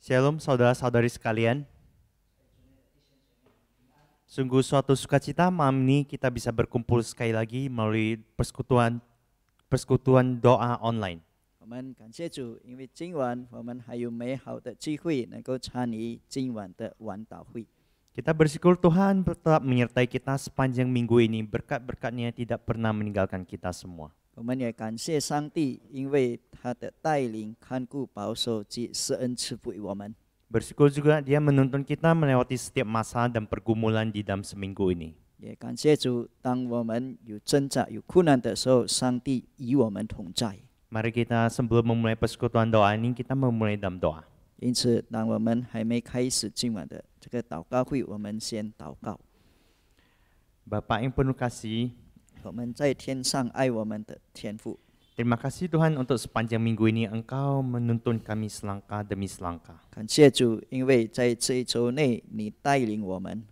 Shalom saudara-saudari sekalian. Sungguh suatu sukacita malam ini kita bisa berkumpul sekali lagi melalui persekutuan doa online. 我们感谢主，因为今晚我们还有美好的机会能够参与今晚的晚祷会。 Kita bersyukur Tuhan tetap menyertai kita sepanjang minggu ini, berkat-berkat-Nya tidak pernah meninggalkan kita semua. 我们也感谢上帝，因为他的带领、看顾、保守及施恩赐福于我们。 Bersyukur juga Dia menuntun kita melewati setiap masa dan pergumulan di dalam seminggu ini. 也感谢主，当我们有挣扎、有困难的时候，上帝与我们同在。 Mari kita sebelum memulai persekutuan doa ini, kita memulai dalam doa. 因此，当我们还没开始今晚的这个祷告会，我们先祷告。 Bapa yang penuh kasih, 我们在天上爱我们的天父， terima kasih Tuhan untuk sepanjang minggu ini Engkau menuntun kami selangkah demi selangkah. 感谢主，因为在这一周内你带领我们。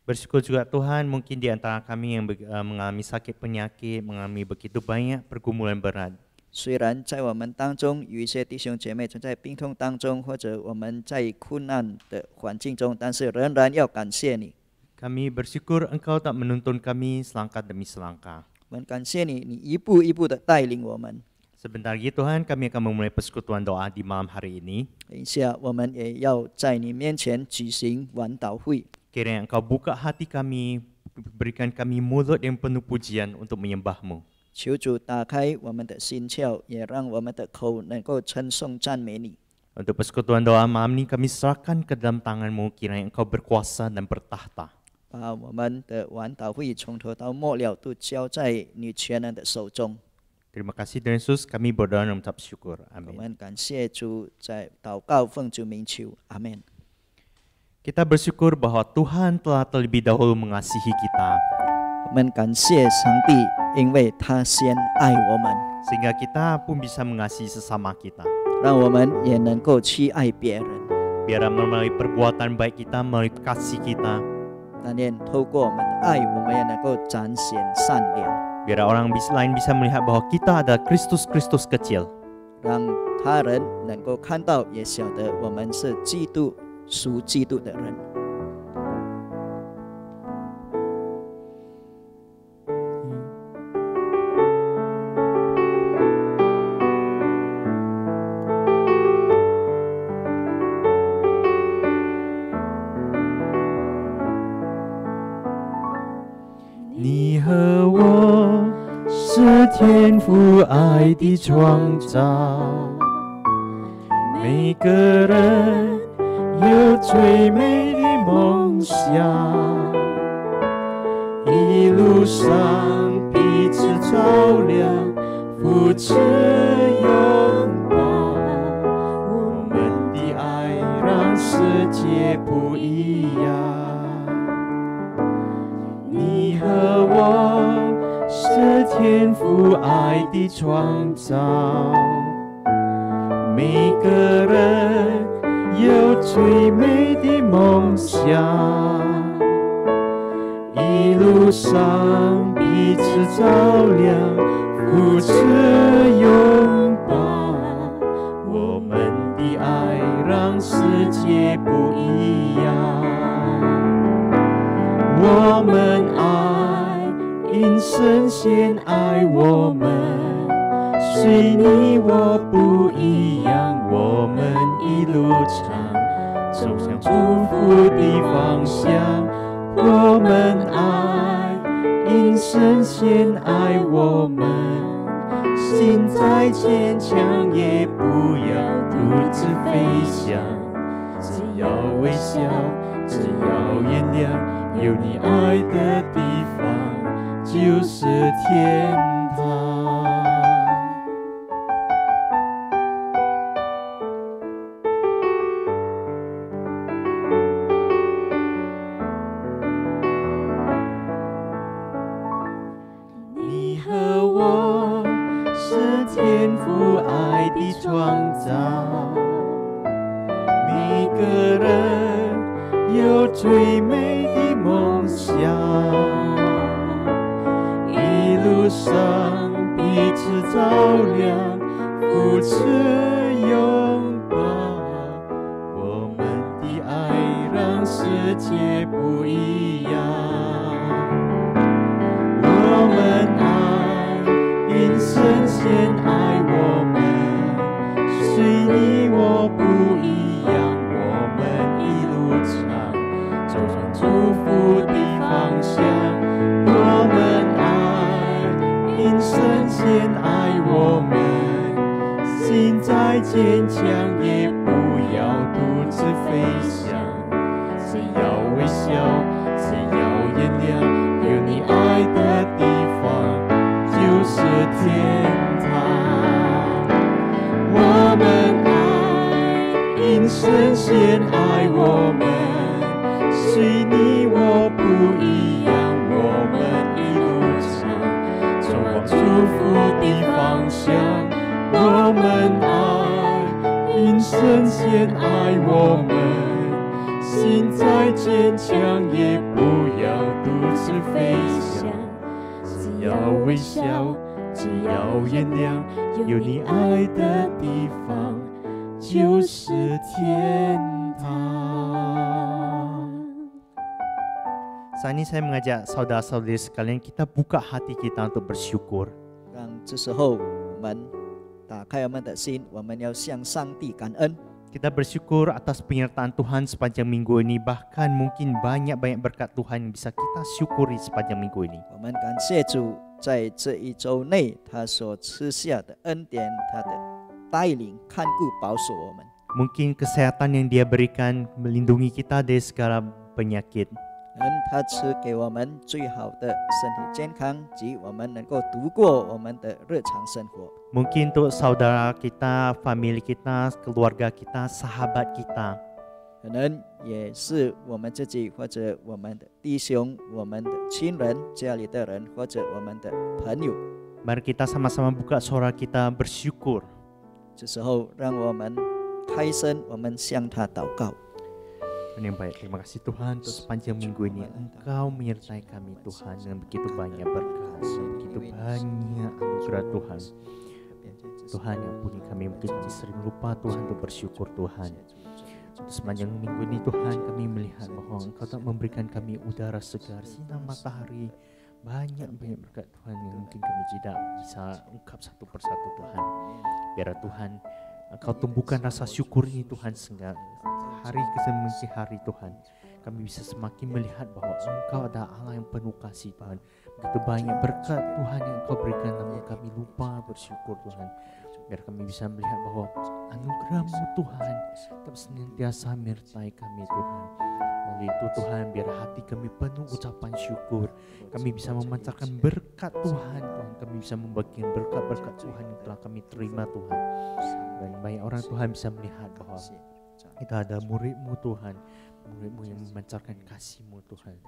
Bersyukur juga Tuhan, mungkin di antara kami yang mengalami sakit penyakit, mengalami begitu banyak pergumulan berat. 虽然在我们当中有一些弟兄姐妹存在病痛当中，或者我们在困难的环境中，但是仍然要感谢你。 Kami bersyukur Engkau tak menuntun kami selangkah demi selangkah. 我们感谢你，你一步一步的带领我们。 Sebentar lagi Tuhan, kami akan memulai persekutuan doa di malam hari ini. 等一下，我们也要在你面前举行晚祷会。 Kiranya Engkau buka hati kami, berikan kami mulut yang penuh pujian untuk menyembah-Mu. 求主打开我们的心窍，也让我们的口能够称颂赞美你。 Untuk persekutuan doa malam ini kami serahkan ke dalam tangan-Mu, kiranya Engkau berkuasa dan bertahta. 把我们的晚祷会从头到末了都交在你全能的手中。 Terima kasih Tuhan Yesus, kami berdoa dan mengucap syukur. 我 Amin. 们感谢主，在祷告奉主名求，阿门。 Kita bersyukur bahwa Tuhan telah terlebih dahulu mengasihi kita, 我们感谢上帝，因为他先爱我们， sehingga kita pun bisa mengasihi sesama kita. 让我们也能够去爱别人。 Biar melalui perbuatan baik kita, melalui kasih kita, 但愿透过我们的爱，我们也能够展现善良， biar orang lain bisa melihat bahwa kita adalah Kristus-Kristus kecil. 让他人能够看到，也晓得我们是基督属基督的人。 你和我是天父爱的创造，每个人有最美的梦想，一路上彼此照亮，扶持拥抱，我们的爱让世界不一样。 你和我是天父爱的创造，每个人有最美的梦想，一路上彼此照亮，扶持拥抱，我们的爱让世界不一样。 我们爱，因神先爱我们，虽你我不一样，我们一路上走向祝福的方向。我们爱，因神先爱我们，心再坚强也不要独自飞翔，只要微笑，只要原谅。 有你爱的地方，就是天堂。你和我是天父爱的创造，每个人有最美的梦想，一路上彼此照亮，扶持拥抱，我世界不一样。我们爱，因神先爱我们，虽你我不一样，我们一路上走上祝福的方向。我们爱，因神先爱我们，心再坚强也不要独自飞翔，只要微笑，只要原谅，有你爱的地方就是天堂。我们爱，因神先爱我们，虽你我不一样，我们一路上走往祝福的方向。我们爱，因神先爱我们，心再坚强也不要独自飞翔，只要微笑，只要原谅，有你爱的地方就是天堂。 Saat ini saya mengajak saudara-saudari sekalian kita buka hati kita untuk bersyukur. 让这时候我们打开我们的心，我们要向上帝感恩。 Kita bersyukur atas penyertaan Tuhan sepanjang minggu ini. Bahkan mungkin banyak-banyak berkat Tuhan yang bisa kita syukuri sepanjang minggu ini. 我们感谢主，在这一周内他所赐下的恩典，他的带领、看顾、保守我们。 Mungkin kesehatan yang Dia berikan melindungi kita dari segala penyakit. 他赐给我们最好的身体健康，及我们能够度过我们的日常生活。 Mungkin untuk saudara kita, famili kita, keluarga kita, sahabat kita. 可能也是我们自己，或者我们的弟兄、我们的亲人、家里的人，或者我们的朋友。 Mari kita sama-sama buka suara kita bersyukur. 这时候，让我们开声，我们向他祷告。 Tuhan yang baik, terima kasih Tuhan untuk sepanjang minggu ini Engkau menyertai kami Tuhan dengan begitu banyak berkat, begitu banyak anugerah Tuhan. Tuhan yang ampuni kami, mungkin kami sering lupa Tuhan untuk bersyukur Tuhan. Untuk sepanjang minggu ini Tuhan kami melihat bahwa Engkau telah memberikan kami udara segar, sinar matahari, banyak berkat Tuhan yang mungkin kami tidak bisa ungkap satu persatu Tuhan. Biar Tuhan Engkau tumbuhkan rasa syukur ini Tuhan, sehingga hari demi hari Tuhan kami bisa semakin melihat bahwa Engkau adalah Allah yang penuh kasih Tuhan. Begitu banyak berkat Tuhan yang Engkau berikan, namun kami lupa bersyukur Tuhan. Biar kami bisa melihat bahwa anugerah-Mu Tuhan tetap senantiasa menyertai kami Tuhan. Melalui itu Tuhan, biar hati kami penuh ucapan syukur. Kami bisa memancarkan berkat Tuhan. Kami bisa membagikan berkat-berkat Tuhan yang telah kami terima Tuhan. Dan banyak orang Tuhan bisa melihat bahwa kita ada murid-Mu Tuhan, murid-Mu yang memancarkan kasih-Mu Tuhan.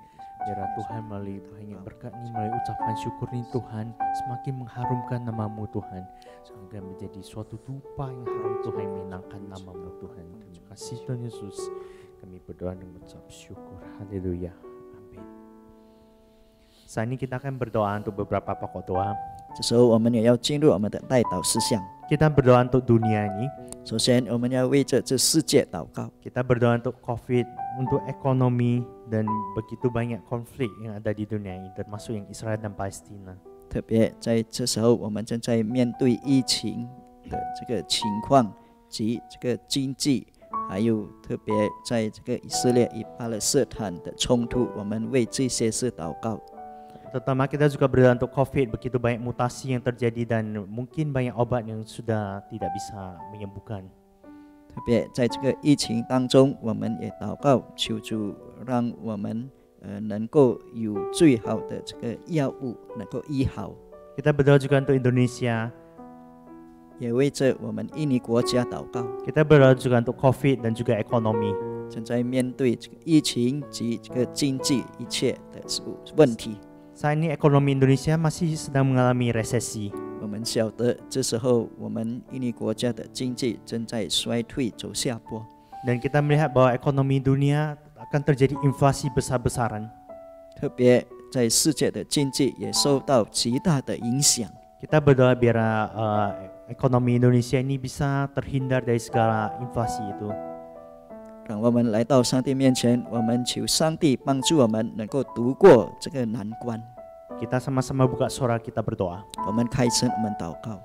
Biar Tuhan melalui banyak berkat ini, melalui ucapan syukur ini Tuhan, semakin mengharumkan nama-Mu Tuhan, sehingga menjadi suatu dupa yang harum Tuhan, menyenangkan nama-Mu Tuhan. Terima kasih Tuhan Yesus, kami berdoa dan mengucap syukur. Haleluya, amin. Saat ini kita akan berdoa untuk beberapa pokok doa. 这时候，我们也要进入我们的代祷事项。 Kita berdoa untuk dunia ini. 首先，我们要为这世界祷告。 Kita berdoa untuk COVID, untuk ekonomi dan begitu banyak konflik yang ada di dunia ini, termasuk yang Israel dan Palestina. 特别在这时候，我们正在面对疫情的这个情况及这个经济，还有特别在这个以色列与巴勒斯坦的冲突，我们为这些事祷告。 Terutama kita juga berdoa untuk COVID, begitu banyak mutasi yang terjadi dan mungkin banyak obat yang sudah tidak bisa menyembuhkan. 特别在这个疫情当中，我们也祷告，求主让我们能够有最好的这个药物能够医好。 Kita berdoa juga untuk Indonesia. 也为着我们印尼国家祷告， Kita berdoa juga untuk COVID dan juga ekonomi. 正在面对这个疫情及这个经济一切的问题。 Saat ini ekonomi Indonesia masih sedang mengalami resesi. 我们晓得，这时候我们印尼国家的经济正在衰退，走下坡。 Dan kita melihat bahwa ekonomi dunia akan terjadi inflasi besar-besaran. 特别在世界的经济也受到极大的影响。 Kita berdoa biar ekonomi Indonesia ini bisa terhindar dari segala inflasi itu. 让我们来到上帝面前，我们求上帝帮助我们能够度过这个难关。 Kita sama-sama buka suara kita berdoa. 我们开声，我们祷告。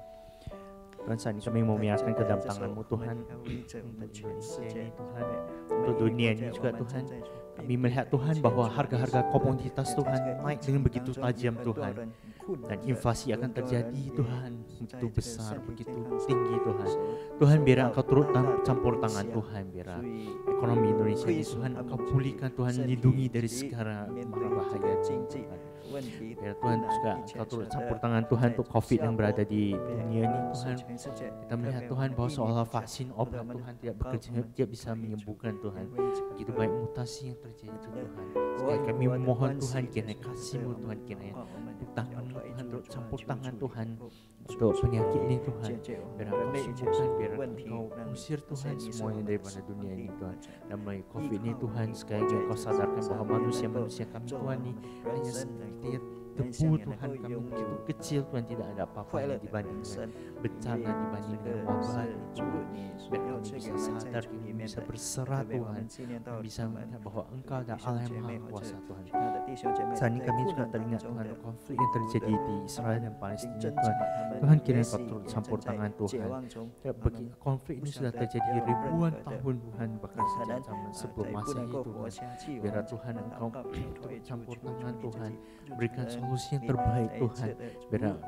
Tuhan, saat ini kami mau menyerahkan ke dalam tangan-Mu Tuhan, untuk Indonesia ini Tuhan, untuk dunia ini juga Tuhan. Kami melihat Tuhan bahwa harga-harga komoditas Tuhan naik dengan begitu tajam Tuhan. Dan inflasi akan terjadi Tuhan, begitu besar, begitu tinggi Tuhan. Tuhan, biar Engkau turut campur tangan Tuhan, biar ekonomi Indonesia ini Tuhan Engkau pulihkan Tuhan, lindungi dari segala mara bahaya Tuhan. Biar Tuhan juga Engkau turut campur tangan Tuhan untuk COVID yang berada di dunia ini Tuhan. Kita melihat Tuhan bahwa seolah vaksin obat Tuhan tidak bekerja, tidak bisa menyembuhkan Tuhan. Begitu banyak mutasi yang terjadi Tuhan. Sekali kami memohon Tuhan, kiranya kasih-Mu Tuhan, kiranya tangan-Mu Tuhan, turut campur tangan Tuhan untuk penyakit ini Tuhan. Biar Engkau sembuhkan, biar Engkau usir Tuhan semuanya daripada dunia ini Tuhan. Dan melalui COVID ini Tuhan, sekali lagi Engkau sadarkan bahwa manusia-manusia kami Tuhan ini hanya seperti debu Tuhan, kami begitu kecil Tuhan, tidak ada apa-apa yang dibanding dengan bencana, dibanding dengan wabah ini Tuhan. Biar kami bisa sadar, kami bisa berserah Tuhan, kami bisa melihat bahwa Engkau adalah Allah yang Maha Kuasa Tuhan. Saat ini kami juga teringat Tuhan konflik yang terjadi di Israel dan Palestina Tuhan. Tuhan, kiranya Kau turut campur tangan Tuhan. Konflik ini sudah terjadi ribuan tahun Tuhan, bahkan sejak zaman sebelum Masehi Tuhan. Biar Tuhan Engkau turut campur tangan Tuhan, berikan solusi yang terbaik Tuhan. Biar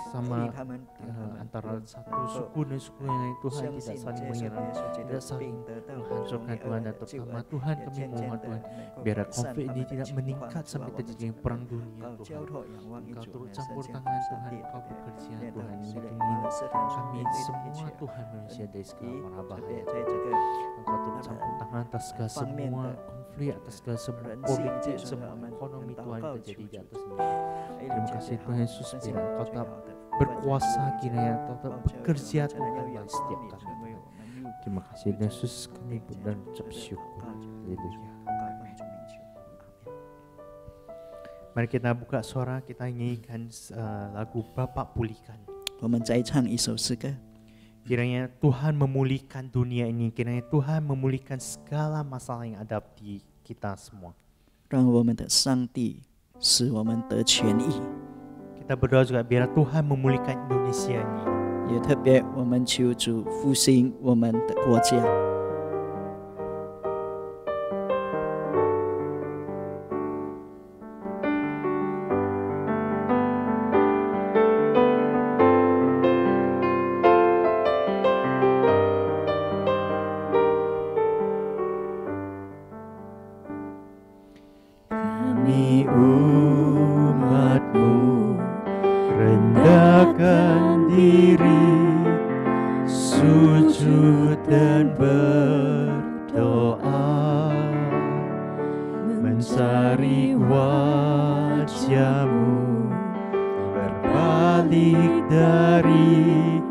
sama antara satu suku dan suku yang lain Tuhan tidak saling menyerang, tidak saling menghancurkan Tuhan. Dan terutama Tuhan, kami mohon Tuhan, biar konflik ini tidak meningkat sampai terjadi perang dunia Tuhan. Engkau turut campur tangan Tuhan, Engkau bekerja Tuhan, lindungi kami semua Tuhan, manusia dari segala mara bahaya. Engkau turut campur tangan atas segala semua konflik, atas segala semua politik, semua ekonomi Tuhan terjadi di atas ini. Terima kasih Tuhan Yesus, biar Engkau tetap berkuasa, kiranya Engkau tetap bekerja Tuhan bagi setiap kami. Terima kasih Tuhan Yesus, kami dan ucap syukur. Haleluya. Mari kita buka suara, kita nyanyikan lagu Bapa Pulihkan. 我们再唱一首诗歌。 Kiranya Tuhan memulihkan dunia ini, kiranya Tuhan memulihkan segala masalah yang ada di kita semua. 让我们的上帝使我们得权益， Kita berdoa juga biar Tuhan memulihkan Indonesia ini. 也特别我们求主复兴我们的国家。 Kami umat-Mu rendahkan diri, sujud dan berdoa, mencari wajah-Mu, berbalik dari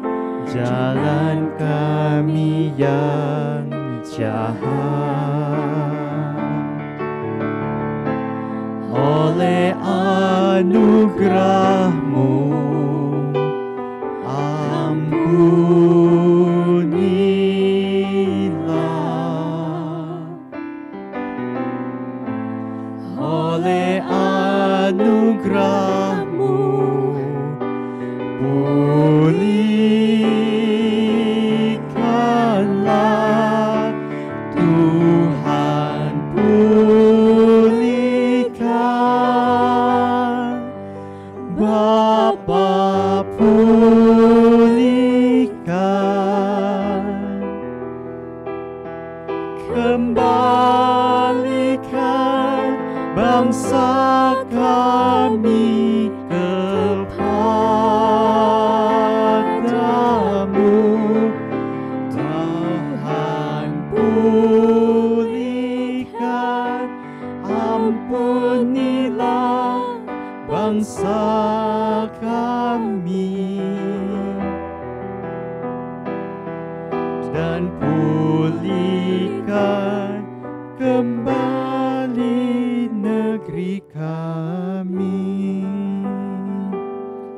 jalan kami yang jahat. Oleh anugerah-Mu, ampunilah. Oleh anugerah-Mu, pulihkanlah Tuhan, pulihkan. Bapa pulihkan, kembalikan bangsa kami kepadamu. Tuhan pulihkan, ampunilah bangsa kami, dan pulihkan kembali negeri kami.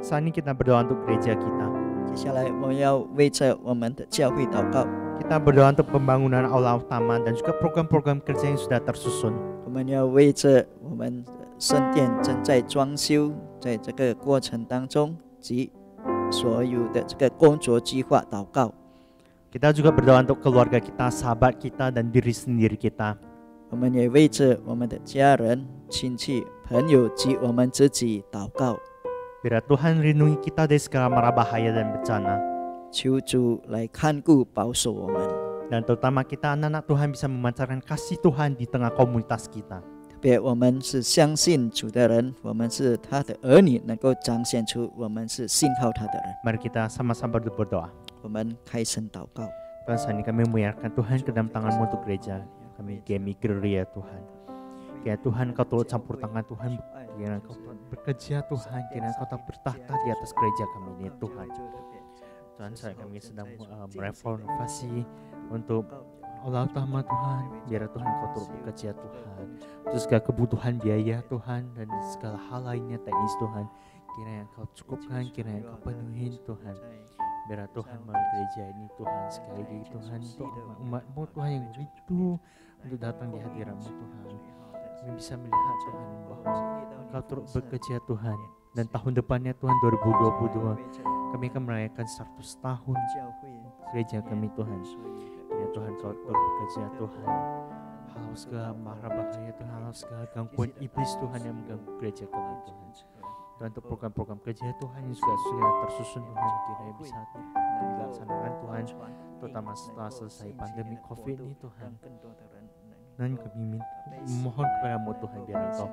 Saat ini kita berdoa untuk gereja kita. 接下来我们要为着我们的教会祷告。Kita berdoa untuk pembangunan aula utama dan juga program-program kerja yang sudah tersusun. 我们要为着我们圣殿正在装修，在这个过程当中及所有的这个工作计划祷告。 Kita juga berdoa untuk keluarga kita, sahabat kita, dan diri sendiri kita. 我们也为着我们的家人、亲戚、朋友及我们自己祷告， Biar Tuhan lindungi kita dari segala mara bahaya dan bencana. 求主来看顾保守我们。 Dan terutama kita anak-anak Tuhan bisa memancarkan kasih Tuhan di tengah komunitas kita. 特别我们是相信主的人，我们是他的儿女，能够彰显出我们是信靠他的人。 Mari kita sama-sama berdoa. 我们开声祷告。 Tuhan, saat ini kami menyerahkan Tuhan ke dalam tangan-Mu untuk gereja. Kami Gemi Gereja Tuhan. Kiranya Tuhan Kau turut campur tangan Tuhan. Kiranya Kau bekerja Tuhan. Kiranya Kau tak bertahta di atas gereja kami ini Tuhan. Tuhan, saat kami sedang mereformasi untuk aula utama Tuhan. Biar Tuhan Kau turut bekerja Tuhan. Untuk segala kebutuhan biaya Tuhan dan segala hal lainnya teknis Tuhan. Kiranya Kau cukupkan, kiranya Kau penuhin Tuhan. Biar Tuhan melalui gereja ini Tuhan, sekali lagi Tuhan, untuk umat-Mu Tuhan yang rindu untuk datang di hadirat-Mu Tuhan. Kami bisa melihat Tuhan bahwa Engkau turut bekerja Tuhan. Dan tahun depannya Tuhan 2022 kami akan merayakan 100 tahun gereja kami Tuhan. Ya Tuhan Kau turut bekerja Tuhan. Halau segala mara bahaya Tuhan, halau segala gangguan iblis Tuhan yang mengganggu gereja kami Tuhan. Dan untuk program-program kerja Tuhan yang sudah tersusun Tuhan, kiranya bisa dilaksanakan Tuhan, terutama setelah selesai pandemi COVID ini Tuhan. Dan kami mohon kepada-Mu Tuhan, biar Engkau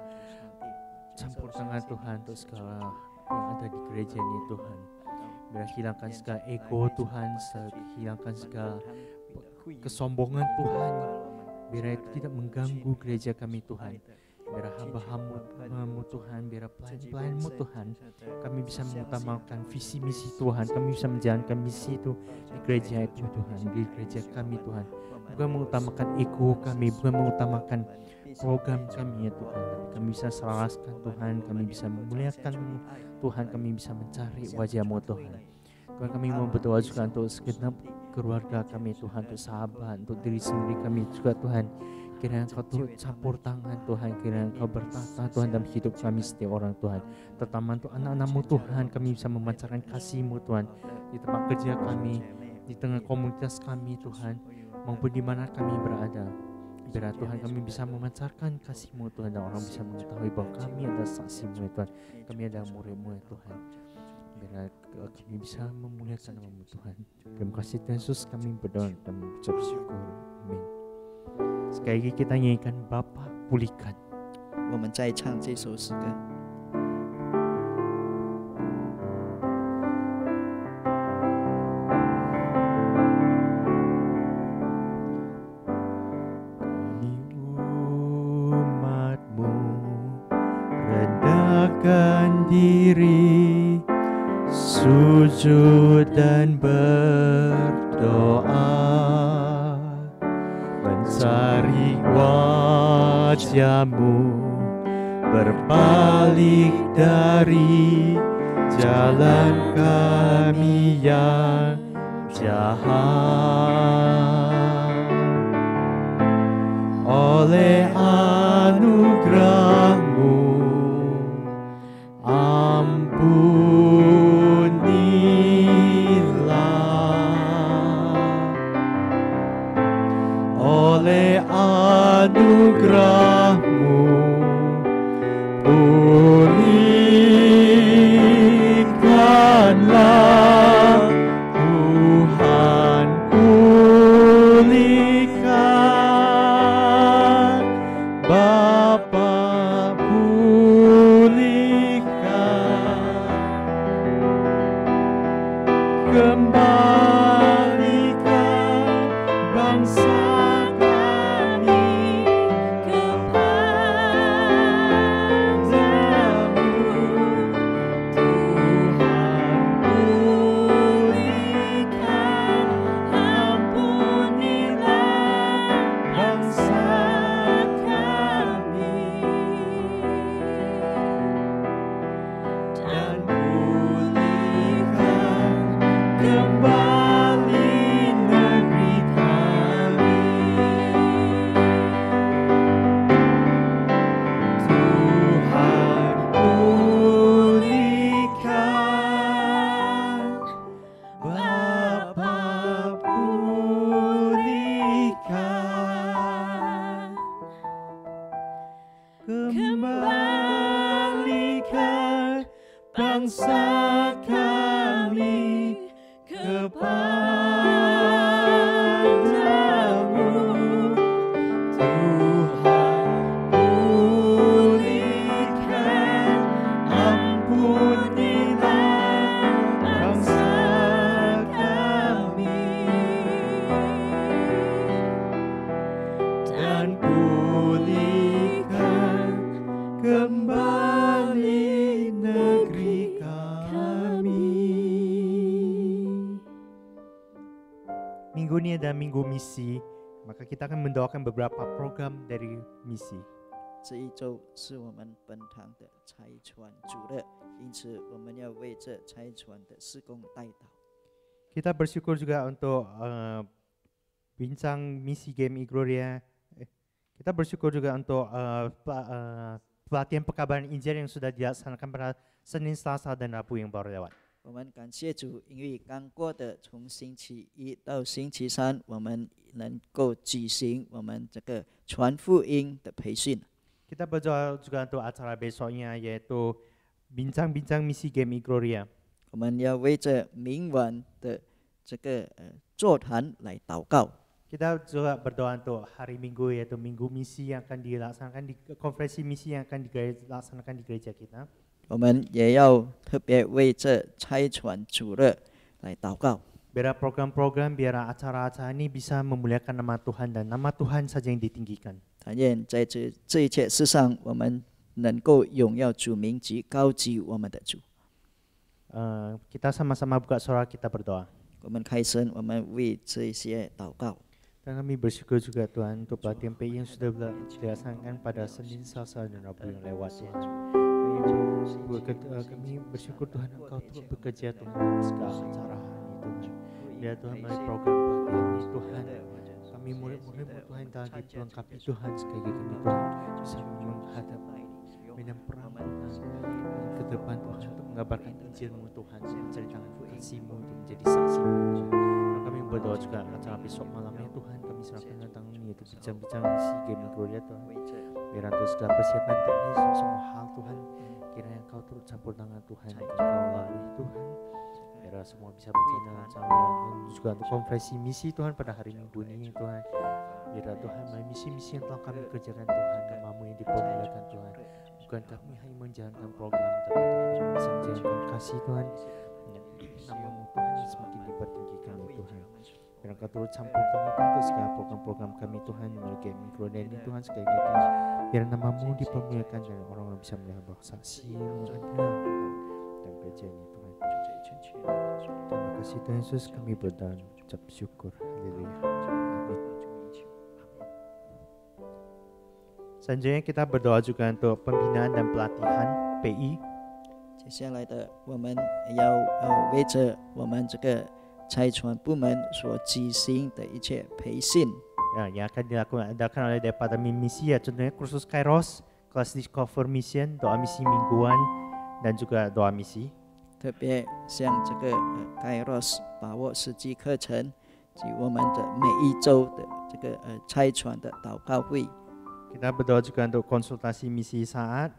campur tangan Tuhan untuk segala yang ada di gereja ini Tuhan. Biar hilangkan segala ego Tuhan, hilangkan segala kesombongan Tuhan. Biar itu tidak mengganggu gereja kami Tuhan. Biar hamba-hamba-Mu Tuhan, biar pelayan-pelayan-Mu Tuhan, kami bisa mengutamakan visi misi Tuhan, kami bisa menjalankan misi itu di gereja itu Tuhan, di gereja kami Tuhan. Bukan mengutamakan ego kami, bukan mengutamakan program kami ya Tuhan, tapi kami bisa selaraskan Tuhan, kami bisa memuliakan Tuhan, kami bisa mencari wajah-Mu Tuhan. Tuhan, kami mau berdoa juga untuk segenap keluarga kami Tuhan, untuk sahabat, untuk diri sendiri kami juga Tuhan. Kiranya Engkau turut campur tangan Tuhan, kiranya Engkau bertata Tuhan dalam hidup kami setiap orang Tuhan. Terutama untuk anak-anak-Mu Tuhan, kami bisa memancarkan kasih-Mu Tuhan di tempat kerja kami, di tengah komunitas kami Tuhan, maupun di mana kami berada. Biar Tuhan kami bisa memancarkan kasih-Mu Tuhan, dan orang bisa mengetahui bahwa kami adalah saksi-Mu ya Tuhan, kami adalah murid-Mu ya Tuhan. Biar kami bisa memuliakan nama-Mu Tuhan. Terima kasih Tuhan Yesus, kami berdoa dan mengucap syukur. Amin. Sekali lagi kita nyanyikan Bapa pulihkan. 我们再唱这首诗歌。 Kami umat-Mu rendahkan diri, sujud dan berdoa, mencari wajah-Mu, berbalik dari jalan kami yang jahat. Oleh anugerah-Mu ampunilah. Oleh anugerah-Mu pulihkanlah Tuhan, pulihkan Bapa, pulihkan, kembalikan bangsa kami kepadamu. Tuhan pulihkan, ampunilah bangsa kami, dan pulihkan kembali minggu ini adalah minggu misi, maka kita akan mendoakan beberapa program dari misi. 这一周是我们本堂的差传主日，因此我们要为这差传的事工代祷。 Kita bersyukur juga untuk bincang misi Game Gloria. Kita bersyukur juga untuk pelatihan pekabaran Injil yang sudah dilaksanakan pada Senin, Selasa, dan Rabu yang baru lewat. 我们感谢主，因为刚过的从星期一到星期三，我们能够举行我们这个传福音的培训。 Kita berdoa juga untuk acara besoknya yaitu bincang-bincang misi Game Gloria. 我们要为着明晚的这个座谈来祷告。 Kita juga berdoa untuk hari Minggu yaitu Minggu Misi yang akan dilaksanakan di konferensi misi yang akan dilaksanakan di gereja kita. 我们也要特别为这差传主日来祷告。 Biar program-program, biar acara-acara ini bisa memuliakan nama Tuhan dan nama Tuhan saja yang ditinggikan. 但愿在这一切事上，我们能够荣耀主名及高举我们的主。 Kita sama-sama buka suara, kita berdoa. 我们开声，我们为这一些祷告。 Dan kami bersyukur juga Tuhan untuk pelatihan PI yang sudah dilaksanakan pada Senin, Selasa, dan Rabu yang lewat Tuhan. Kami bersyukur Tuhan Engkau turut bekerja Tuhan dalam segala acara hari ini Tuhan. Ya Tuhan melalui program pelatihan ini Tuhan. Kami murid-murid Tuhan telah dilengkapi Tuhan sekali lagi kami Tuhan bisa menghadap medan perang Tuhan ke depan Tuhan untuk mengabarkan Injil-Mu Tuhan, menceritakan kasih-Mu untuk menjadi saksi-Mu Tuhan. Dan kami berdoa juga acara besok malamnya Tuhan kami serahkan tentang ini yaitu bincang-bincang misi Game Gloria Tuhan. Biar untuk segala persiapan teknis semua hal Tuhan, kiranya Engkau turut campur tangan Tuhan, Engkau lalui Tuhan. Biar semua bisa berjalan lancar dan juga untuk konferensi misi Tuhan pada hari Minggu ini Tuhan. Biar Tuhan melalui misi-misi yang telah kami kerjakan Tuhan, nama-Mu yang dipermuliakan Tuhan. Bukan kami hanya menjalankan program, tapi kami bisa menjalankan kasih Tuhan. Nama-Mu Tuhan semakin dipertinggikan ya Tuhan. Biar Engkau turut campur tangan untuk segala program-program kami Tuhan melalui Game Gloria ini Tuhan sekali lagi. Biar nama-Mu dipermuliakan dan orang-orang bisa melihat saksi yang ada dan gereja ini Tuhan. Terima kasih Tuhan Yesus, kami berdoa ucap syukur. Haleluya. Amin. Selanjutnya kita berdoa juga untuk pembinaan dan pelatihan PI. 接下来的，我们要为着我们这个差传部门所举行的一切培训， Yang akan dilakukan oleh Departemen Misi ya contohnya kursus Kairos, kelas Discover Mission, doa misi mingguan dan juga doa misi. 特别像这个Kairos 把握实际课程及我们的每一周的这个差传的祷告会。 Kita berdoa juga untuk konsultasi misi saat,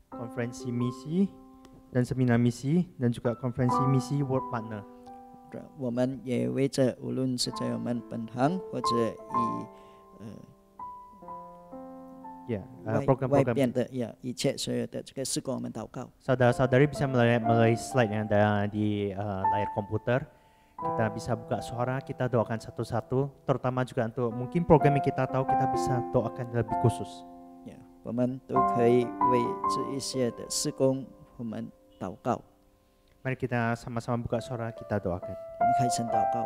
konferensi misi dan seminar misi dan juga konferensi misi World Partner. 我们也为着无论是在我们本堂或者外边的一切所有的这个事工，我们祷告。 Saudara-saudari bisa melalui slide yang ada di layar komputer. Kita bisa buka suara, kita doakan satu-satu, terutama juga untuk mungkin program yang kita tahu kita bisa doakan lebih khusus. 我们都可以为这一些的事工，我们祷告。 Mari kita sama-sama buka suara, kita doakan. 我们开声祷告。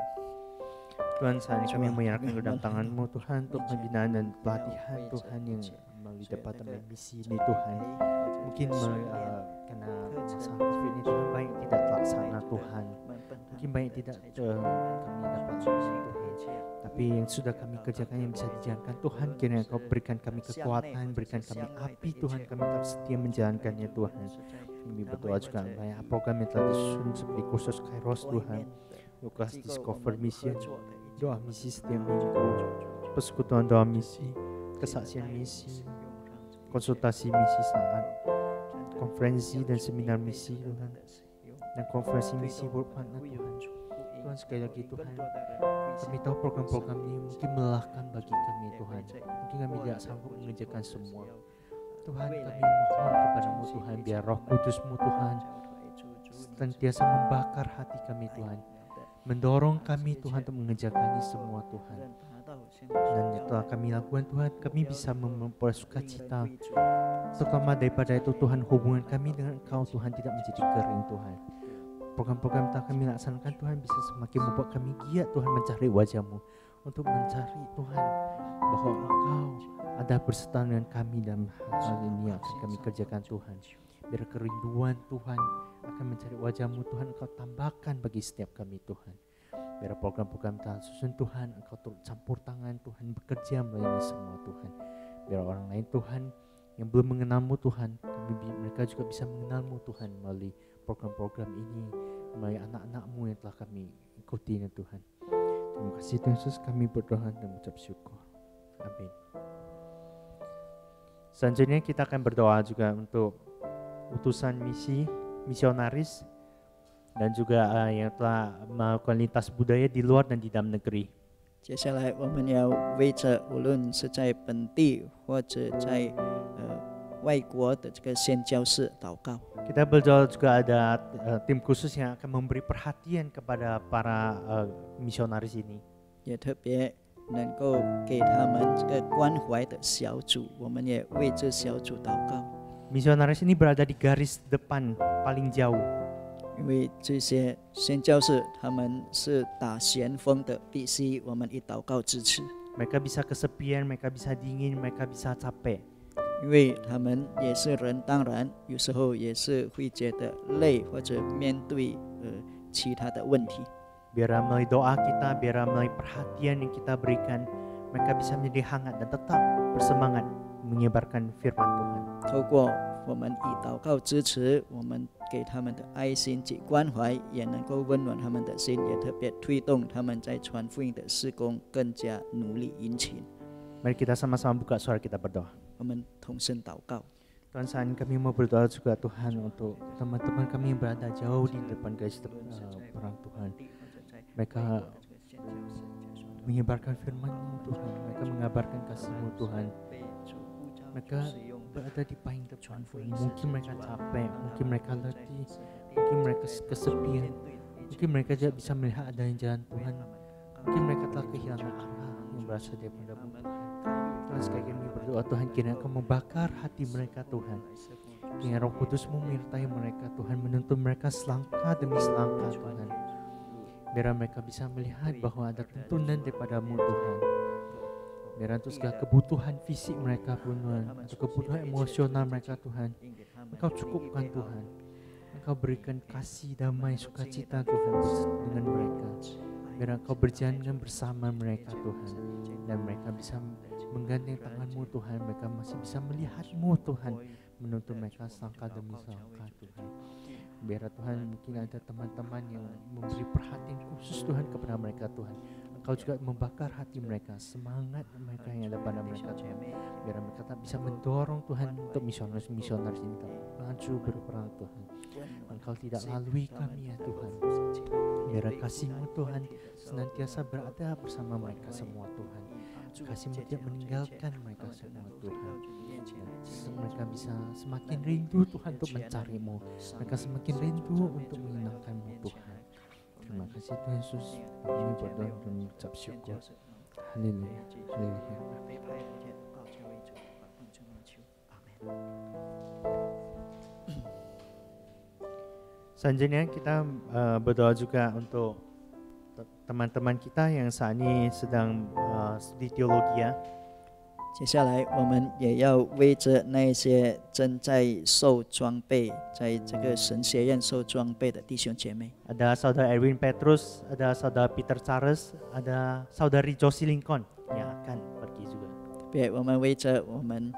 Tuhan, saat ini kami menyerahkan ke dalam tangan-Mu Tuhan untuk pembinaan dan pelatihan Tuhan yang melalui Departemen Misi ini Tuhan. Mungkin karena masalah COVID ini Tuhan banyak tidak terlaksana Tuhan. Mungkin banyak tidak kami dapat Tuhan. Tapi yang sudah kami kerjakan yang bisa dijalankan Tuhan, kiranya Kau berikan kami kekuatan, berikan kami api Tuhan, kami tetap setia menjalankannya Tuhan. Kami berdoa juga banyak program yang telah disusun seperti kursus Kairos Tuhan, kelas Discover Mission, doa misi setiap minggu, persekutuan doa misi, kesaksian misi, konsultasi misi saat, konferensi dan seminar misi Tuhan, dan konferensi misi World Partner Tuhan. Tuhan sekali lagi Tuhan, kami tahu program-program ini mungkin melelahkan bagi kami Tuhan, mungkin kami tidak sanggup mengerjakan semua. Tuhan, kami mohon kepadamu Tuhan, biar Roh Kudus-Mu Tuhan senantiasa membakar hati kami Tuhan, mendorong kami Tuhan untuk mengerjakan ini semua Tuhan. Dan setelah kami lakukan Tuhan, kami bisa memperoleh sukacita, terutama daripada itu Tuhan, hubungan kami dengan Engkau Tuhan tidak menjadi kering Tuhan. program-program yang kami laksanakan Tuhan bisa semakin membuat kami giat Tuhan mencari wajah-Mu, untuk mencari Tuhan bahwa Engkau ada berserta dengan kami dalam hal ini yang akan kami kerjakan Tuhan. Biar kerinduan Tuhan akan mencari wajah-Mu Tuhan Engkau tambahkan bagi setiap kami Tuhan. Biar program-program Tuhan susun Tuhan, Engkau turut campur tangan Tuhan, bekerja melalui semua Tuhan. Biar orang lain Tuhan yang belum mengenal-Mu Tuhan, mereka juga bisa mengenal-Mu Tuhan melalui program-program ini, melalui anak-anak-Mu yang telah kami ikuti ya Tuhan. Terima kasih Tuhan Yesus, kami berdoa dan mengucap syukur. Amin. Selanjutnya kita akan berdoa juga untuk utusan misionaris dan juga yang telah melakukan lintas budaya di luar dan di dalam negeri. 接下来我们要为着无论是在本地或者在外国的这个宣教士祷告。 Kita berdoa juga ada tim khusus yang akan memberi perhatian kepada para misionaris ini. 也特别能够给他们这个关怀的小组，我们也为这小组祷告。 Misionaris ini berada di garis depan paling jauh. 因为这些宣教士他们是打旋风的，必须我们以祷告支持。 Mereka bisa kesepian, mereka bisa dingin, mereka bisa capek. 因为他们也是人，当然有时候也是会觉得累，或者面对其他的问题。 Biar melalui doa kita, biar melalui perhatian yang kita berikan, mereka bisa menjadi hangat dan tetap bersemangat menyebarkan firman Tuhan. 透过我们以祷告支持，我们给他们的爱心及关怀，也能够温暖他们的心，也特别推动他们在传福音的事工更加努力殷勤。 Mari kita sama-sama buka suara kita berdoa. 我们同声祷告。 Tuhan, saat ini kami mau berdoa juga Tuhan untuk teman-teman kami yang berada jauh di depan garis perang Tuhan. Mereka menyebarkan firman-Mu Tuhan, mereka mengabarkan kasih-Mu Tuhan. Mereka berada di paling depan Tuhan. Mungkin mereka capek, mungkin mereka letih, mungkin mereka kesepian, mungkin mereka tidak bisa melihat adanya jalan Tuhan. Mungkin mereka telah kehilangan arah yang berasal daripada-Mu Tuhan. Tuhan, sekali kami berdoa Tuhan, kiranya Engkau membakar hati mereka Tuhan. Kiranya Roh Kudus-Mu menyertai mereka Tuhan, menuntun mereka selangkah demi selangkah Tuhan. Biar mereka bisa melihat bahwa ada tuntunan daripada-Mu Tuhan. Biar untuk segala kebutuhan fisik mereka pun Tuhan, atau kebutuhan emosional mereka Tuhan, Engkau cukupkan Tuhan. Engkau berikan kasih, damai, sukacita Tuhan dengan mereka. Biar Engkau berjalan bersama mereka Tuhan, dan mereka bisa menggandeng tangan-Mu Tuhan, mereka masih bisa melihat-Mu Tuhan, menuntun mereka selangkah demi selangkah Tuhan. Biar Tuhan, mungkin ada teman-teman yang memberi perhatian khusus Tuhan kepada mereka Tuhan. Engkau juga membakar hati mereka, semangat mereka yang ada pada mereka Tuhan. Biar mereka tak bisa mendorong Tuhan untuk misionaris ini maju berperang Tuhan. Engkau tidak lalui kami ya Tuhan. Biar kasih-Mu Tuhan senantiasa berada bersama mereka semua Tuhan. Kasih-Mu tidak meninggalkan mereka semua Tuhan. Dan mereka bisa semakin rindu Tuhan untuk mencari-Mu. Mereka semakin rindu untuk menyenangkan-Mu Tuhan. Terima kasih Tuhan Yesus. Kami berdoa dan mengucap syukur. Haleluya. Haleluya. Selanjutnya kita berdoa juga untuk teman-teman kita yang saat ini sedang studi teologi ya. 接下来，我们也要为着那些正在受装备，在这个神学院受装备的弟兄姐妹。 Ada saudara Erwin Petrus, ada saudara Peter Charles, ada saudari Josie Lincoln yang akan pergi juga. 别，我们为着我们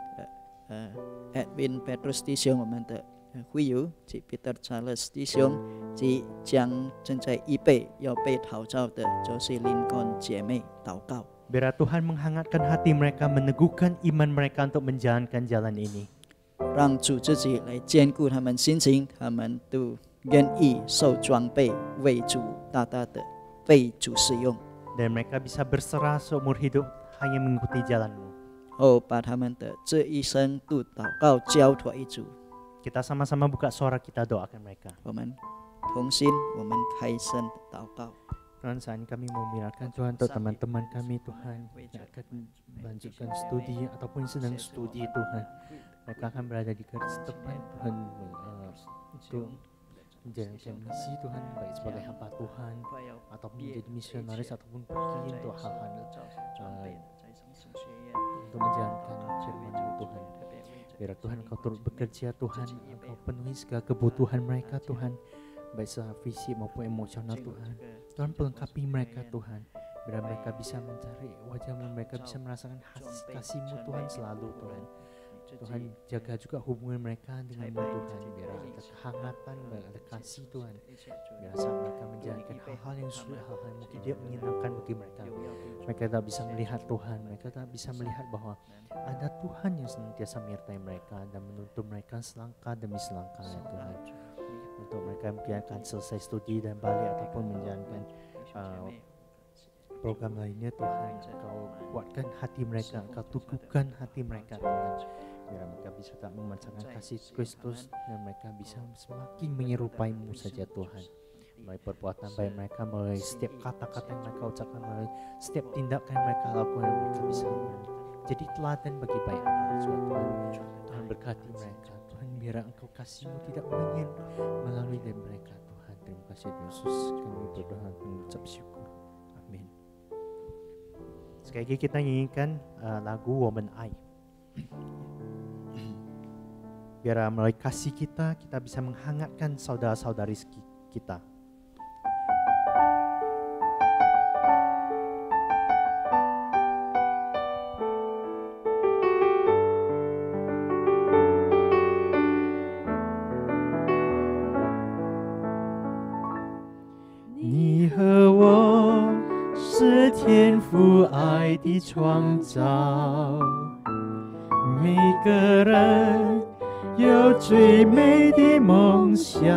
Edwin Petrus 弟兄，我们的会友及 Peter Charles 弟兄，及将正在预备要被陶造的 Josie Lincoln 姐妹祷告。 Biar Tuhan menghangatkan hati mereka, meneguhkan iman mereka untuk menjalankan jalan ini. 让主自己来兼顾他们心情，他们都愿意受装备，为主大大的被主使用。 Dan mereka bisa berserah seumur hidup hanya mengikuti jalan-Mu. 后把他们的这一生都祷告交托于主。 Kita sama-sama buka suara, kita doakan mereka. 我们同心，我们开声祷告。 Tuhan, saat ini kami mau menyerahkan Tuhan untuk teman-teman kami Tuhan yang akan melanjutkan studi ataupun sedang studi Tuhan. Mereka akan berada di garis depan Tuhan untuk menjalankan misi Tuhan, baik sebagai hamba Tuhan ataupun menjadi misionaris ataupun pergi untuk hal-hal untuk menjalankan firman Tuhan. Biar Tuhan Engkau turut bekerja Tuhan, Engkau penuhi segala kebutuhan mereka Tuhan, baik secara fisik maupun emosional Tuhan. Tuhan pelengkapi mereka Tuhan, biar mereka bisa mencari wajah-Mu, mereka bisa merasakan kasih-Mu Tuhan selalu Tuhan. Tuhan jaga juga hubungan mereka dengan-Mu Tuhan, biar ada kehangatan, biar ada kasih Tuhan, biar saat mereka menjalankan hal-hal yang sulit, hal-hal yang mungkin tidak menyenangkan bagi mereka, mereka tak bisa melihat Tuhan, mereka tak bisa melihat bahwa ada Tuhan yang senantiasa menyertai mereka dan menuntun mereka selangkah demi selangkah ya Tuhan. Untuk mereka mungkin akan selesai studi dan balik ataupun menjalankan program lainnya Tuhan, Engkau kuatkan hati mereka, Engkau teguhkan hati mereka Tuhan, biar mereka bisa tak memancarkan kasih Kristus dan mereka bisa semakin menyerupai-Mu saja Tuhan, melalui perbuatan baik mereka, melalui setiap kata-kata yang mereka ucapkan, melalui setiap tindakan yang mereka lakukan, mereka bisa jadi teladan bagi banyak orang juga Tuhan. Tuhan berkati mereka Tuhan, biar Engkau kasih-Mu tidak melalui dari mereka Tuhan. Terima kasih Yesus, kami berdoa dan mengucap syukur. Amin. Sekali lagi kita nyanyikan lagu Woman I. Biar melalui kasih kita bisa menghangatkan saudara-saudari kita.你和我是天父爱的创造，每个人有最美的梦想，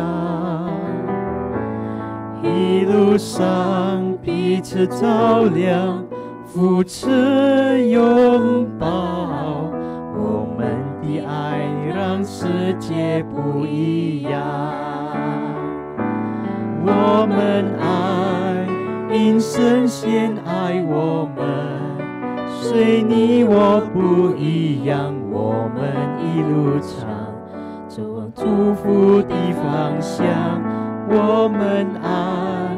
一路上彼此照亮，扶持拥抱，我们的爱让世界不一样。我们爱，因神先爱我们，虽你我不一样，我们一路上走往祝福的方向。我们爱，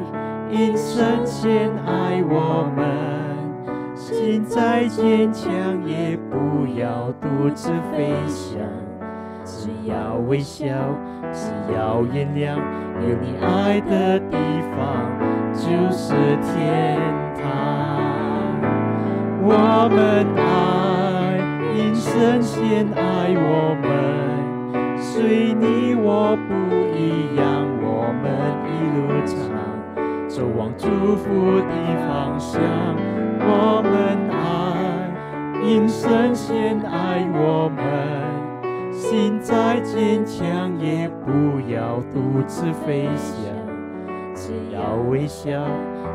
因神先爱我们，心再坚强也不要独自飞翔，只要微笑，只要原谅，有你爱的地方就是天堂。我们爱，因神先爱我们，虽你我不一样，我们一路上走往祝福的方向。我们爱，因神先爱我们，心再坚强也不要独自飞翔，只要微笑，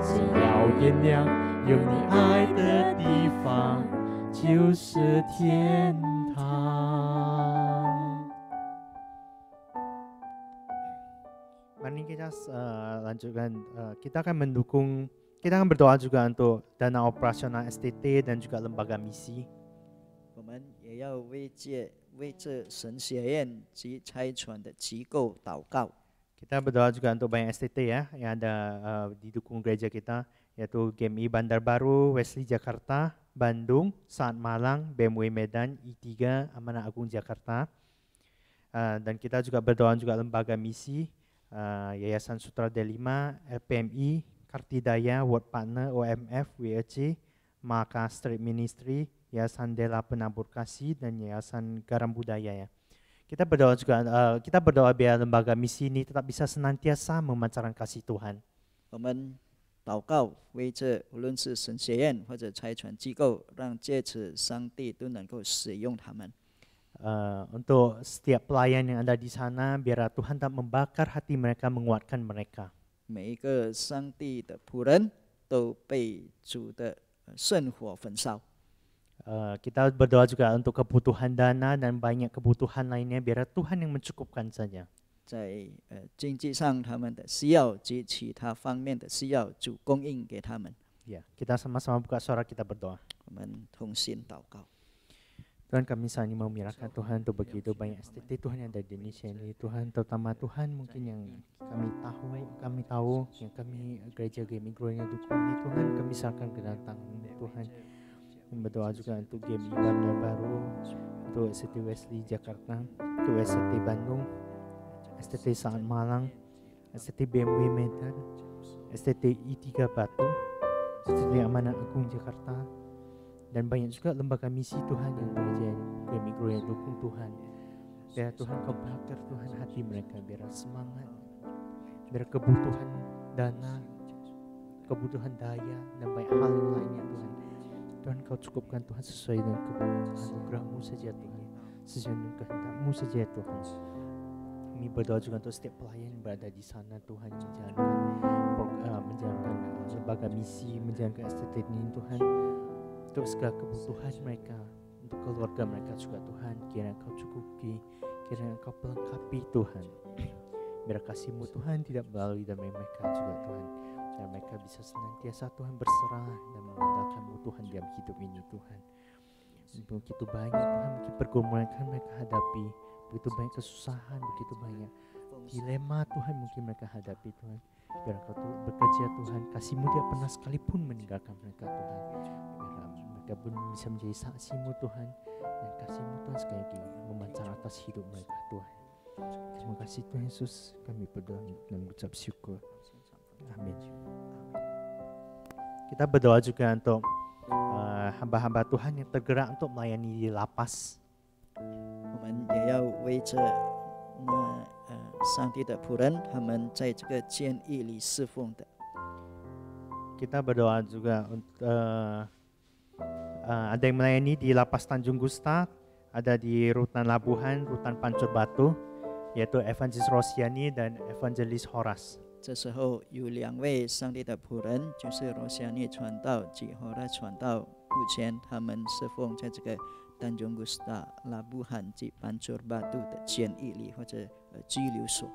只要原谅，有你爱的地方就是天堂。 Mari kita lanjutkan, kita akan berdoa juga untuk dana operasional STT dan juga lembaga misi. 我们也要为这神学院及差传的机构祷告。 Kita berdoa juga untuk banyak STT ya yang ada didukung gereja kita, yaitu GMI Bandar Baru, Wesley Jakarta, Bandung, Saat Malang, BMW Medan, I3, Amanah Agung Jakarta. Dan kita juga berdoa juga lembaga misi, Yayasan Sutradara 5, LPMI, Kartidaya, World Partner, OMF, WRC, Maka Street Ministry, Yayasan Dela Penabur Kasih, dan Yayasan Garam Budaya ya. Kita berdoa biar lembaga misi ini tetap bisa senantiasa memancarkan kasih Tuhan. 我们祷告，为这无论是神学院或者差传机构，让借此上帝都能够使用他们。 Untuk setiap pelayan yang ada di sana, biar Tuhan tak membakar hati mereka, menguatkan mereka. 每一个上帝的仆人都被主的圣火焚烧。 Kita berdoa juga untuk kebutuhan dana dan banyak kebutuhan lainnya, biar Tuhan yang mencukupkan saja. 在经济上他们的需要及其他方面的需要，主供应给他们。 Ya, kita sama-sama buka suara, kita berdoa. 我们同心祷告。Tuhan, kami saat ini mau menyerahkan Tuhan untuk begitu banyak STT Tuhan yang ada di Indonesia ini. Tuhan, terutama Tuhan mungkin yang kami tahu yang kami gereja Gaming Grow yang dukung ini Tuhan, kami serahkan ke dalam tangan Tuhan. Kami berdoa juga untuk Game Iwan yang baru, untuk STT Wesley Jakarta, untuk STT Bandung, STT Saat Malang, STT BMW Medan, STT I3 Batu, STT Amanat Agung Jakarta, dan banyak juga lembaga misi Tuhan yang gereja Gaming Grow yang dukung Tuhan. Biar Tuhan Kau bakar Tuhan hati mereka, biar semangat, biar kebutuhan dana, kebutuhan daya, dan banyak hal lainnya Tuhan. Tuhan Kau cukupkan Tuhan sesuai dengan anugerah-Mu saja Tuhan, sesuai dengan kehendak-Mu saja Tuhan. Kami berdoa juga untuk setiap pelayan yang berada di sana Tuhan, yang menjalankan lembaga misi, menjalankan STT ini Tuhan, untuk segala kebutuhan mereka, untuk keluarga mereka juga Tuhan, kiranya Kau cukupi, kiranya Kau pelengkapi Tuhan. Biar kasih-Mu Tuhan tidak melalui dalam mereka juga Tuhan, dan mereka bisa senantiasa Tuhan berserah dan mengandalkan-Mu Tuhan dalam hidup ini Tuhan. Begitu banyak Tuhan mungkin pergumulan yang mereka hadapi, begitu banyak kesusahan, begitu banyak dilema Tuhan mungkin mereka hadapi Tuhan. Biar Kau bekerja Tuhan, kasih-Mu tidak pernah sekalipun meninggalkan mereka Tuhan. Biar mereka pun bisa menjadi saksi-Mu Tuhan, dan kasih-Mu Tuhan sekali lagi memancar atas hidup mereka Tuhan. Terima kasih Tuhan Yesus, kami berdoa dan mengucap syukur. Amin. Kita berdoa juga untuk hamba-hamba Tuhan yang tergerak untuk melayani di lapas. 我们也要为着上帝的仆人，他们在这个监狱里侍奉的。 Kita berdoa juga untuk ada yang melayani di lapas Tanjung Gusta, ada di Rutan Labuhan, Rutan Pancur Batu, yaitu Evangelis Rosiani dan Evangelis Horas. 这时候有2位上帝的仆人，就是罗夏涅传道及荷拉传道，目前他们侍奉在这个Tanjung Gusta、拉布罕及Pancur Batu的监狱里或者拘留所。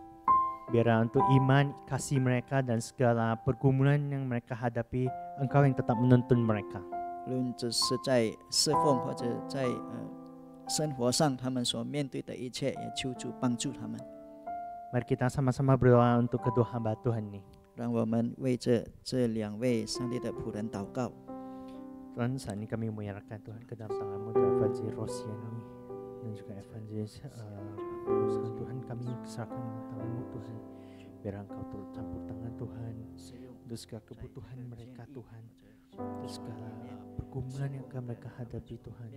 Biar untuk iman, kasih mereka dan segala pergumulan yang mereka hadapi, Engkau yang tetap menuntun mereka. 无论这是在侍奉或者在生活上，他们所面对的一切，也求主帮助他们。 Mari kita sama-sama berdoa untuk kedua hamba Tuhan ini. 让我们为这2位上帝的仆人祷告。 Tuhan, saat ini kami menyerahkan Tuhan ke dalam tangan-Mu, Evangelis Rosiani dan juga Evangelis Tuhan, kami serahkan ke tangan-Mu Tuhan. Biar Engkau turut campur tangan Tuhan untuk segala kebutuhan mereka Tuhan, untuk segala pergumulan yang akan mereka hadapi Tuhan,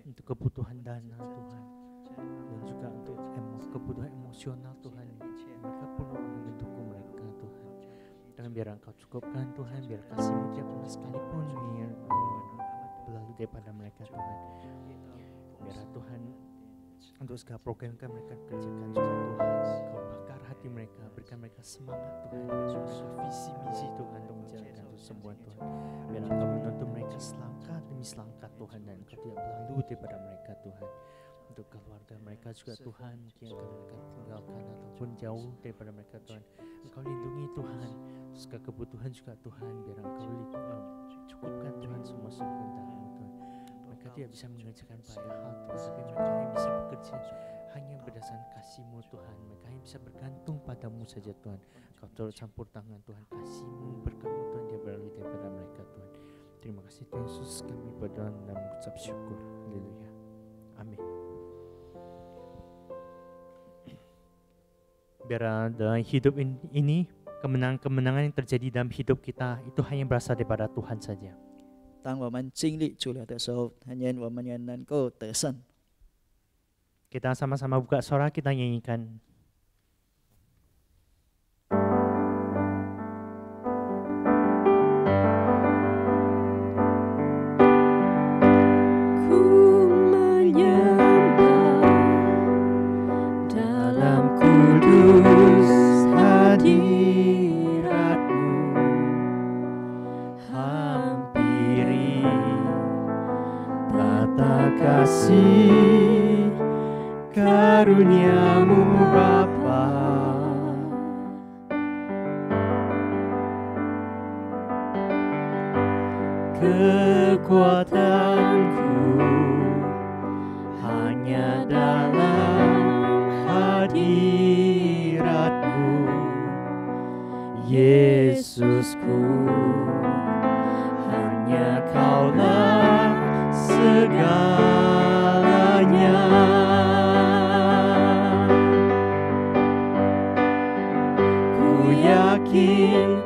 untuk kebutuhan dana Tuhan, dan juga untuk kebutuhan emosional Tuhan. Mereka perlu mendukung mereka Tuhan. Dan biar Engkau cukupkan Tuhan, biar kasih-Mu tidak pernah sekalipun berlalu daripada mereka Tuhan. Biar Tuhan untuk segala program yang mereka kerjakan juga Tuhan, Kau bakar hati mereka, berikan mereka semangat Tuhan, berikan mereka visi misi Tuhan untuk menjalankan itu semua Tuhan. Biar Engkau menuntun mereka selangkah demi selangkah Tuhan, dan Engkau tidak berlalu daripada mereka Tuhan. Untuk keluarga mereka juga Tuhan, mungkin akan mereka tinggalkan ataupun jauh daripada mereka Tuhan, Engkau lindungi Tuhan. Segala kebutuhan juga Tuhan, biar Engkau cukupkan Tuhan semua kehendak-Mu Tuhan. Mereka tidak bisa mengerjakan banyak hal Tuhan, tapi mereka hanya bisa bekerja hanya berdasarkan kasih-Mu Tuhan. Mereka hanya bisa bergantung pada-Mu saja Tuhan. Kau turut campur tangan Tuhan, kasih-Mu, berkat-Mu Tuhan dia berlalu daripada mereka Tuhan. Terima kasih Tuhan Yesus, kami berdoa dan mengucap syukur. Haleluya. Amin. Biar dalam hidup ini, kemenangan-kemenangan yang terjadi dalam hidup kita itu hanya berasal daripada Tuhan saja. 当我们经历主了的时候，但愿我们也能够得胜。 Kita sama-sama buka suara, kita nyanyikan. Ku menyembah dalam kudus hadirat-Mu, hampiri tata kasih karunia-Mu Bapa. Kekuatanku hanya dalam hadirat-Mu, Yesusku. Hanya Kaulah segalanya. Ku yakin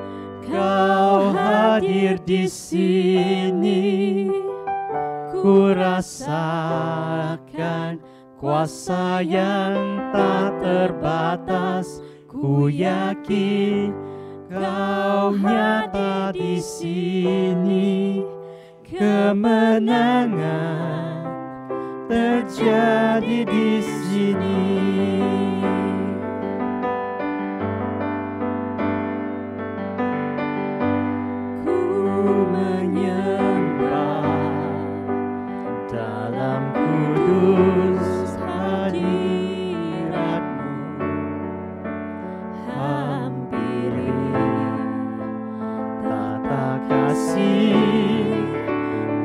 Kau hadir di sini. Ku rasakan kuasa yang tak terbatas. Ku yakin Kau nyata di sini. Kemenangan terjadi di sini. Ku menyembah dalam kudus hadirat-Mu. Hampiri tata kasih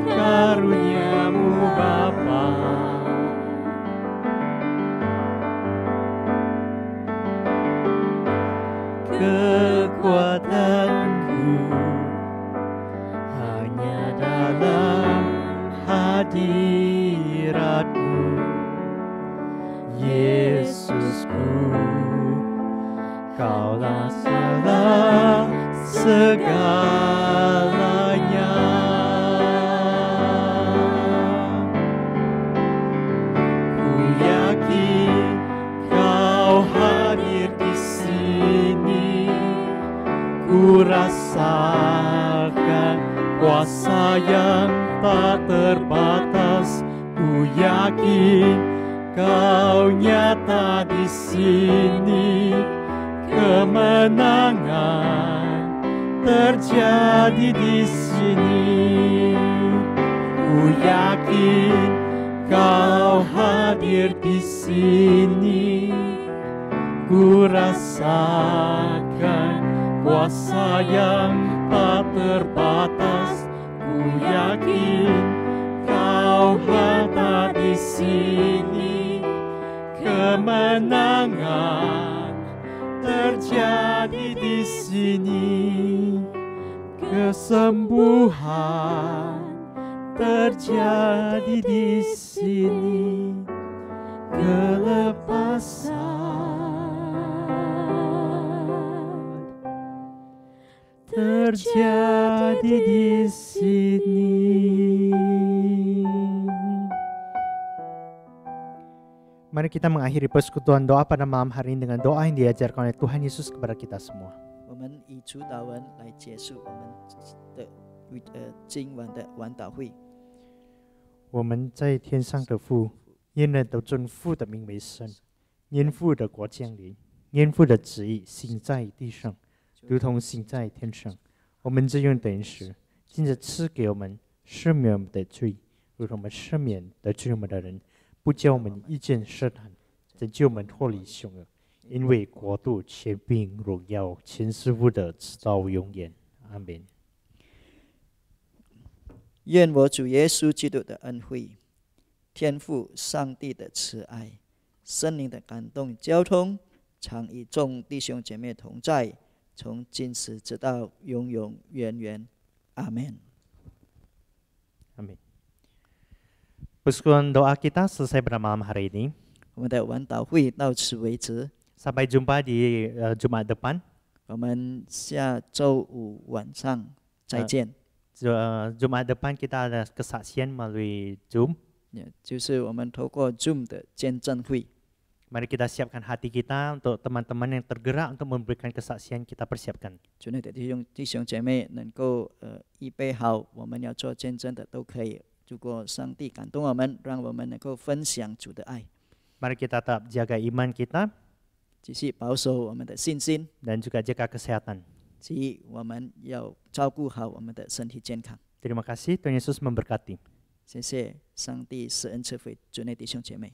karunia-Mu Bapa. Kekuatanku hanya dalam hadirat-Mu, Yesusku. Kaulah segalanya. Ku yakin Kau hadir di sini. Ku rasakan kuasa yang tak terbatas. Ku yakin Kau nyata di sini. Kemenangan terjadi di sini. Ku yakin Kau hadir di sini. Ku rasakan kuasa yang tak terbatas. Ku yakin Kau nyata di sini. Kemenangan terjadi di sini. Kesembuhan terjadi di sini. Kelepasan terjadi di sini. Mari kita mengakhiri persekutuan doa pada malam hari ini dengan doa yang diajarkan oleh Tuhan Yesus kepada kita semua. 我们以主祷文来结束我们的今晚的晚祷会。我们在天上的父，愿人都尊父的名为圣，愿父的国降临，愿父的旨意行在地上，如同行在天上。我们这用等时，今日赐给我们，赦免我们的罪，如同我们赦免得罪我们的人，不叫我们遇见试探，拯救我们脱离凶恶。因为国度、权柄、荣耀，全是父的，直到永远。阿门。愿我主耶稣基督的恩惠、天父上帝的慈爱、圣灵的感动交通，常与众弟兄姐妹同在，从今时直到永永远远。阿门。 Amin. Persekutuan doa kita selesai pada malam hari ini. 我们的晚祷会到此为止， Sampai jumpa di Jumat depan. 我们下周五晚上再见。 Jumat depan kita ada kesaksian melalui Zoom. 就是我们透过 Zoom 的见证会。 Mari kita siapkan hati kita untuk teman-teman yang tergerak untuk memberikan kesaksian, kita persiapkan. 主内的弟兄姐妹能够预备好，我们要做见证的都可以。如果上帝感动我们，让我们能够分享主的爱。 Mari kita tetap jaga iman kita 继续保守我们的信心， dan juga jaga kesehatan. 及我们要照顾好我们的身体健康。 Terima kasih, Tuhan Yesus memberkati. 谢谢上帝施恩赐福主内弟兄姐妹。